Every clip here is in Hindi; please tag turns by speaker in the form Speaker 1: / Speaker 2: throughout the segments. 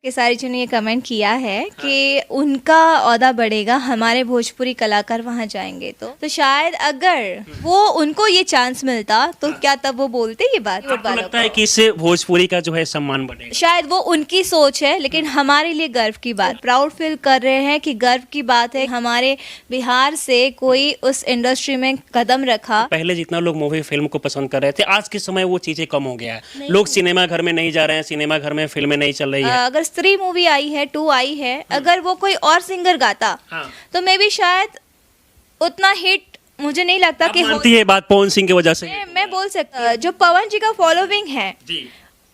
Speaker 1: केसारी जी ने ये कमेंट किया है कि उनका ओहदा बढ़ेगा, हमारे भोजपुरी कलाकार वहाँ जाएंगे तो शायद अगर वो उनको ये चांस मिलता तो क्या तब वो बोलते ये बात
Speaker 2: आपको लगता है कि इससे भोजपुरी का जो है सम्मान बढ़ेगा?
Speaker 1: शायद वो उनकी सोच है, लेकिन हमारे लिए गर्व की बात, प्राउड फील कर रहे हैं कि गर्व की बात है हमारे बिहार से कोई उस इंडस्ट्री में कदम रखा।
Speaker 2: पहले जितना लोग मूवी फिल्म को पसंद कर रहे थे, आज के समय वो चीजें कम हो गया है। लोग सिनेमा घर में नहीं जा रहे हैं, सिनेमा घर में फिल्में नहीं चल रही है।
Speaker 1: अगर स्त्री मूवी आई है, 2 आई है, अगर वो कोई और सिंगर गाता तो मे भी शायद उतना हिट मुझे नहीं लगता कि
Speaker 2: मानती है बात पवन सिंह की वजह से?
Speaker 1: मैं बोल सकता जो पवन जी का फॉलोइंग है
Speaker 2: जी,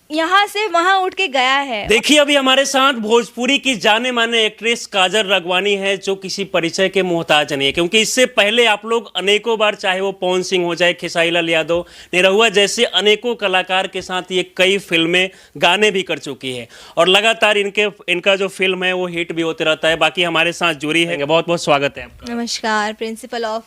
Speaker 1: यहाँ से वहाँ उठ के गया है।
Speaker 2: देखिए अभी हमारे साथ भोजपुरी की जाने माने एक्ट्रेस काजल राघवानी है, जो किसी परिचय के मोहताज नहीं है, क्योंकि इससे पहले आप लोग अनेकों बार, चाहे वो पवन सिंह हो, चाहे खेसारी लाल यादव, निरहुआ जैसे अनेकों कलाकार के साथ ये कई फिल्में गाने भी कर चुकी है और लगातार इनका जो फिल्म है वो हिट भी होते रहता है। बाकी हमारे साथ जुड़ी है, बहुत बहुत स्वागत है आपका।
Speaker 1: नमस्कार, प्रिंसिपल ऑफ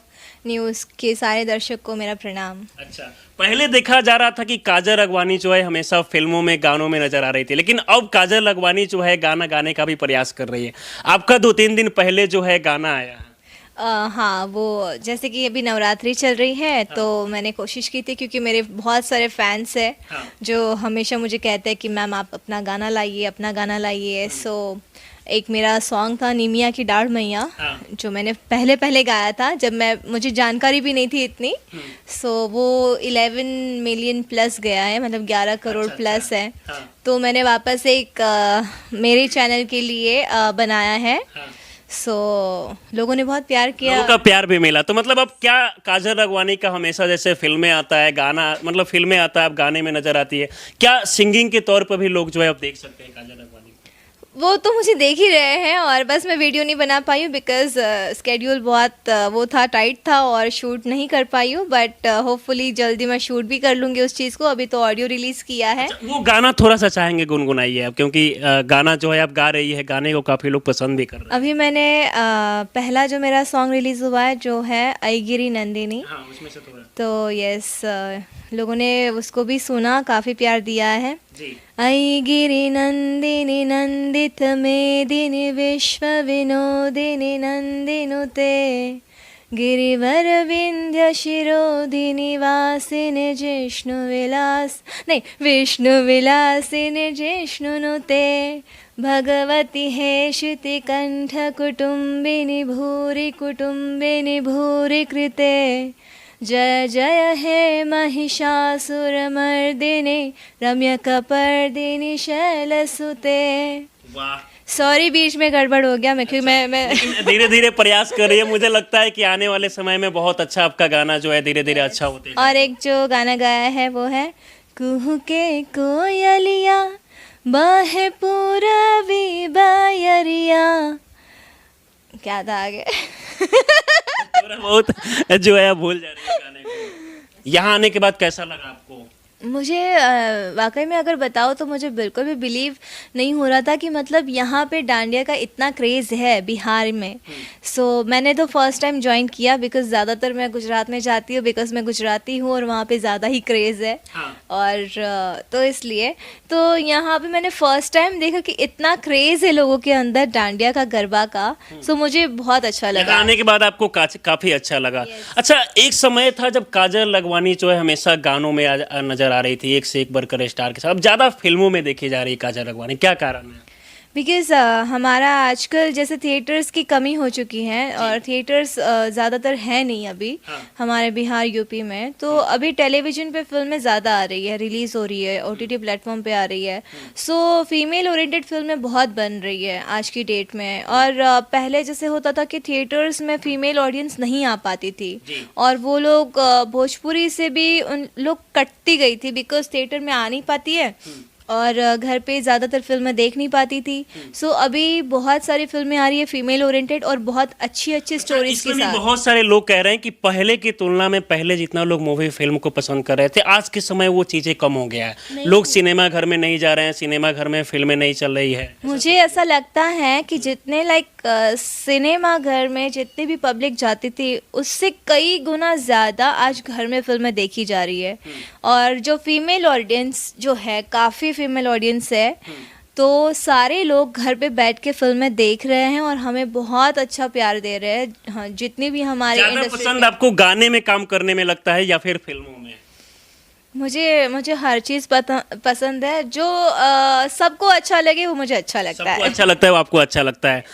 Speaker 1: न्यूज़ के सारे दर्शक को मेरा प्रणाम।
Speaker 2: अच्छा, पहले देखा जा रहा था कि काजल राघवानी जो है हमेशा फिल्मों में, गानों में नजर आ रही थी, लेकिन अब काजल राघवानी जो है गाना गाने का भी प्रयास कर रही है। आपका 2-3 दिन पहले जो है गाना आया है।
Speaker 1: हाँ, वो जैसे कि अभी नवरात्रि चल रही है तो मैंने कोशिश की थी, क्योंकि मेरे बहुत सारे फैंस हैं जो हमेशा मुझे कहते हैं कि मैम आप अपना गाना लाइए, अपना गाना लाइए। सो एक मेरा सॉन्ग था निमिया की डाढ़ मैया, जो मैंने पहले गाया था जब मुझे जानकारी भी नहीं थी इतनी। सो वो 11 मिलियन प्लस गया है, मतलब 11 करोड़ प्लस है। तो मैंने वापस एक मेरे चैनल के लिए बनाया है। सो लोगों ने बहुत प्यार किया,
Speaker 2: लोगों का प्यार भी मिला। तो मतलब अब क्या काजल राघवानी का हमेशा जैसे फिल्में आता है गाना, मतलब फिल्में आता है अब गाने में नजर आती है, क्या सिंगिंग के तौर पर भी लोग जो है अब देख सकते हैं काजल राघवानी?
Speaker 1: वो तो मुझे देख ही रहे हैं, और बस मैं वीडियो नहीं बना पाई हूँ बिकॉज स्केड्यूल बहुत वो था, टाइट था, और शूट नहीं कर पाई हूँ। बट होपफुली जल्दी मैं शूट भी कर लूँगी उस चीज़ को। अभी तो ऑडियो रिलीज़ किया है।
Speaker 2: अच्छा, वो गाना थोड़ा सा चाहेंगे गुनगुनाइए आप, क्योंकि गाना जो है आप गा रही है, गाने को काफ़ी लोग पसंद भी कर रहे हैं।
Speaker 1: अभी मैंने पहला जो मेरा सॉन्ग रिलीज़ हुआ है जो है ऐगिरी नंदिनी,
Speaker 2: हाँ, उसमें से थोड़ा
Speaker 1: तो यस लोगों ने उसको भी सुना, काफ़ी प्यार दिया है।
Speaker 2: जी।
Speaker 1: ऐगिरि नंदिनी नंदित मेदिनी विश्व विनोदिनी नंदिनुते गिरिवर विंध्य शिरोधिनी वासिनी जिष्णु विलास नहीं विष्णु विलासिनी जिष्णुनुते भगवती हे श्रुति कंठ कुटुंबिनी भूरि कृते जय जय हे महिषासुरमर्दिनी रम्यकपर्दिनी शैलसुते।
Speaker 2: वाह,
Speaker 1: सॉरी बीच में गड़बड़ हो गया, क्योंकि मैं
Speaker 2: धीरे धीरे प्रयास कर रही है। मुझे लगता है कि आने वाले समय में बहुत अच्छा आपका गाना जो है धीरे धीरे अच्छा होते हैं।
Speaker 1: और एक जो गाना गाया है वो है कुहू के कोयलिया बाहे पूरबी बायरिया, क्या था आगे
Speaker 2: थोड़ा बहुत जो है आप भूल जा रही है गाने को। यहाँ आने के बाद कैसा लगा आपको?
Speaker 1: मुझे वाकई में अगर बताओ तो मुझे बिल्कुल भी बिलीव नहीं हो रहा था कि मतलब यहाँ पे डांडिया का इतना क्रेज़ है बिहार में। सो मैंने तो फर्स्ट टाइम ज्वाइन किया, बिकॉज़ ज़्यादातर मैं गुजरात में जाती हूँ, बिकॉज़ मैं गुजराती हूँ और वहाँ पे ज़्यादा ही क्रेज़ है। और तो इसलिए तो यहाँ पे मैंने फर्स्ट टाइम देखा कि इतना क्रेज़ है लोगों के अंदर डांडिया का, गरबा का। सो मुझे बहुत अच्छा लगा।
Speaker 2: आने के बाद आपको काफ़ी अच्छा लगा। अच्छा, एक समय था जब काजल राघवानी जो है हमेशा गानों में नजर आ रही थी, एक से एक बढ़कर स्टार के साथ। अब ज़्यादा फिल्मों में देखी जा रही है काजल राघवानी, क्या कारण है?
Speaker 1: बिकॉज़ हमारा आजकल जैसे थिएटर्स की कमी हो चुकी है, और थिएटर्स ज़्यादातर है नहीं अभी हमारे बिहार यूपी में। तो अभी टेलीविज़न पे फिल्में ज़्यादा आ रही है, रिलीज़ हो रही है, ओटीटी प्लेटफॉर्म पे आ रही है। सो फीमेल ओरिएंटेड फिल्में बहुत बन रही है आज की डेट में। और पहले जैसे होता था कि थिएटर्स में फीमेल ऑडियंस नहीं आ पाती थी, और वो लोग भोजपुरी से भी उन लोग कटती गई थी, बिकॉज थिएटर में आ नहीं पाती है और घर पे ज़्यादातर फिल्में देख नहीं पाती थी। सो अभी बहुत सारी फिल्में आ रही है फीमेल ओरिएंटेड और बहुत अच्छी स्टोरीज के साथ।
Speaker 2: बहुत सारे लोग कह रहे हैं कि पहले की तुलना में पहले जितना लोग मूवी फिल्म को पसंद कर रहे थे, आज के समय वो चीज़ें कम हो गया है। लोग सिनेमा घर में नहीं जा रहे हैं, सिनेमा घर में फिल्में नहीं चल रही है।
Speaker 1: मुझे ऐसा लगता है कि जितने सिनेमा घर में जितनी भी पब्लिक जाती थी, उससे कई गुना ज़्यादा आज घर में फिल्में देखी जा रही है। और जो फीमेल ऑडियंस जो है, काफ़ी फीमेल ऑडियंस है, तो सारे लोग घर पे बैठ के फिल्में देख रहे हैं और हमें बहुत अच्छा प्यार दे रहे हैं। हाँ, जितनी भी हमारे
Speaker 2: ज्यादा
Speaker 1: इंडस्ट्री
Speaker 2: पसंद आपको गाने में काम करने में लगता है या फिर फिल्मों में?
Speaker 1: मुझे हर चीज़ पसंद है। जो सबको अच्छा लगे वो मुझे अच्छा लगता
Speaker 2: सबको
Speaker 1: है।
Speaker 2: अच्छा लगता है वो आपको अच्छा लगता है।